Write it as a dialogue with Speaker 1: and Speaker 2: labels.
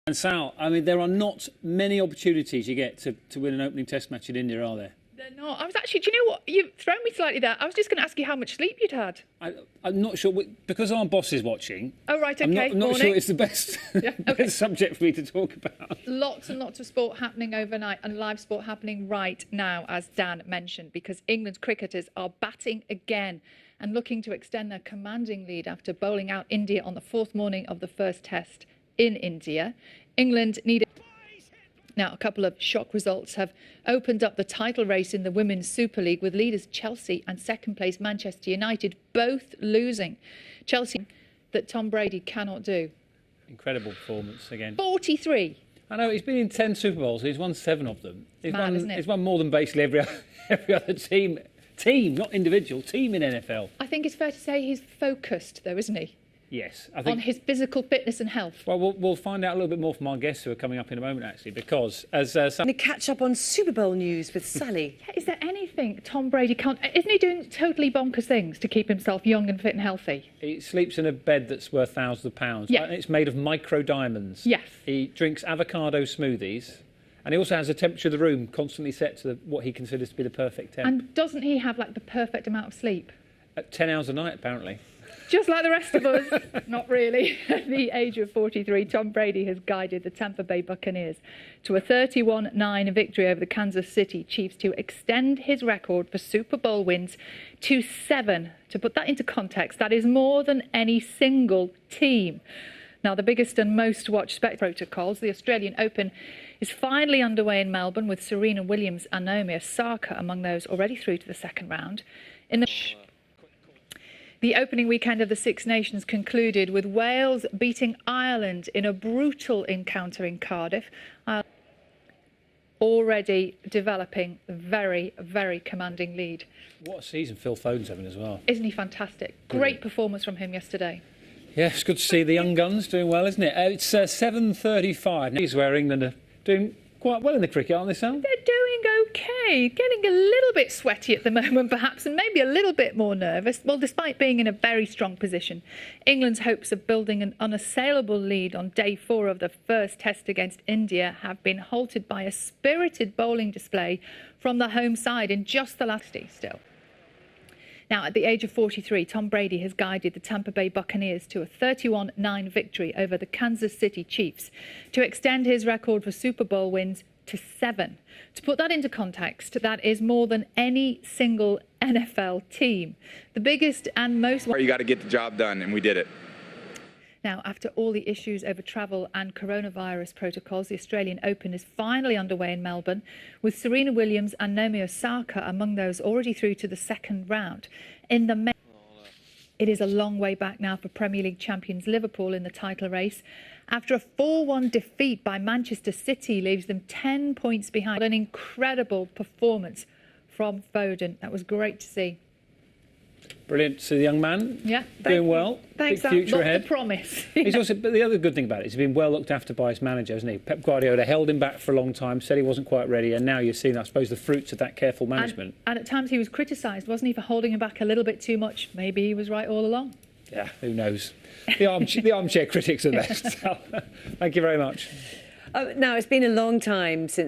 Speaker 1: And Sal, I mean, there are not many opportunities you get to win an opening test match in India, are there?
Speaker 2: They're not. I was actually, do you know what? You've thrown me slightly there. I was just going to ask you how much sleep you'd had.
Speaker 1: I'm not sure, because our boss is watching.
Speaker 2: Oh, right,
Speaker 1: I'm
Speaker 2: OK.
Speaker 1: not sure it's the best, best subject for me to talk about.
Speaker 2: Lots and lots of sport happening overnight and live sport happening right now, as Dan mentioned, because England's cricketers are batting again and looking to extend their commanding lead after bowling out India on the fourth morning of the first test in India. England needed... Now, a couple of shock results have opened up the title race in the Women's Super League, with leaders Chelsea and second place Manchester United both losing. Chelsea, that Tom Brady cannot do.
Speaker 1: Incredible performance again.
Speaker 2: 43.
Speaker 1: I know, he's been in 10 Super Bowls, he's won 7 of them.
Speaker 2: Isn't it?
Speaker 1: He's won more than basically every other team, not individual, team in NFL.
Speaker 2: I think it's fair to say he's focused, though, isn't he?
Speaker 1: Yes. I think,
Speaker 2: on his physical fitness and health.
Speaker 1: Well, we'll find out a little bit more from our guests who are coming up in a moment, actually, because as...
Speaker 3: Going to catch up on Super Bowl news with Sally.
Speaker 2: Is there anything Tom Brady can't... Isn't he doing totally bonkers things to keep himself young and fit and healthy?
Speaker 1: He sleeps in a bed that's worth thousands of pounds.
Speaker 2: Yes.
Speaker 1: And it's made of micro diamonds.
Speaker 2: Yes.
Speaker 1: He drinks avocado smoothies. And he also has the temperature of the room constantly set to what he considers to be the perfect temp.
Speaker 2: And doesn't he have, like, the perfect amount of sleep?
Speaker 1: At 10 hours a night, apparently.
Speaker 2: Just like the rest of us. Not really. At the age of 43, Tom Brady has guided the Tampa Bay Buccaneers to a 31-9 victory over the Kansas City Chiefs to extend his record for Super Bowl wins to 7. To put that into context, that is more than any single team. Now, the biggest and most watched protocols, the Australian Open, is finally underway in Melbourne, with Serena Williams and Naomi Osaka among those already through to the second round. The opening weekend of the Six Nations concluded with Wales beating Ireland in a brutal encounter in Cardiff. Already developing a very, very commanding lead.
Speaker 1: What a season Phil Foden's having as well.
Speaker 2: Isn't he fantastic? Great performance from him yesterday.
Speaker 1: Yeah, it's good to see the young guns doing well, isn't it? It's 7:35. He's where England are doing quite well in the cricket, aren't they, Sal?
Speaker 2: They're doing OK. Getting a little bit sweaty at the moment, perhaps, and maybe a little bit more nervous. Well, despite being in a very strong position, England's hopes of building an unassailable lead on day 4 of the first test against India have been halted by a spirited bowling display from the home side in just the last day still. Now, at the age of 43, Tom Brady has guided the Tampa Bay Buccaneers to a 31-9 victory over the Kansas City Chiefs to extend his record for Super Bowl wins to 7. To put that into context, that is more than any single NFL team. The biggest and most...
Speaker 4: You got to get the job done, and we did it.
Speaker 2: Now, after all the issues over travel and coronavirus protocols, the Australian Open is finally underway in Melbourne, with Serena Williams and Naomi Osaka among those already through to the second round. In the men, it is a long way back now for Premier League champions Liverpool in the title race. After a 4-1 defeat by Manchester City leaves them 10 points behind. An incredible performance from Foden. That was great to see.
Speaker 1: Brilliant to see the young man.
Speaker 2: Yeah,
Speaker 1: doing well.
Speaker 2: Thanks,
Speaker 1: big future ahead.
Speaker 2: The promise.
Speaker 1: He's also, but the other good thing about it is he's been well looked after by his manager, hasn't he? Pep Guardiola held him back for a long time, said he wasn't quite ready, and now you're seeing, I suppose, the fruits of that careful management.
Speaker 2: And at times he was criticised, wasn't he, for holding him back a little bit too much? Maybe he was right all along.
Speaker 1: Yeah, who knows? The armchair critics are best. Thank you very much.
Speaker 3: Now, it's been a long time since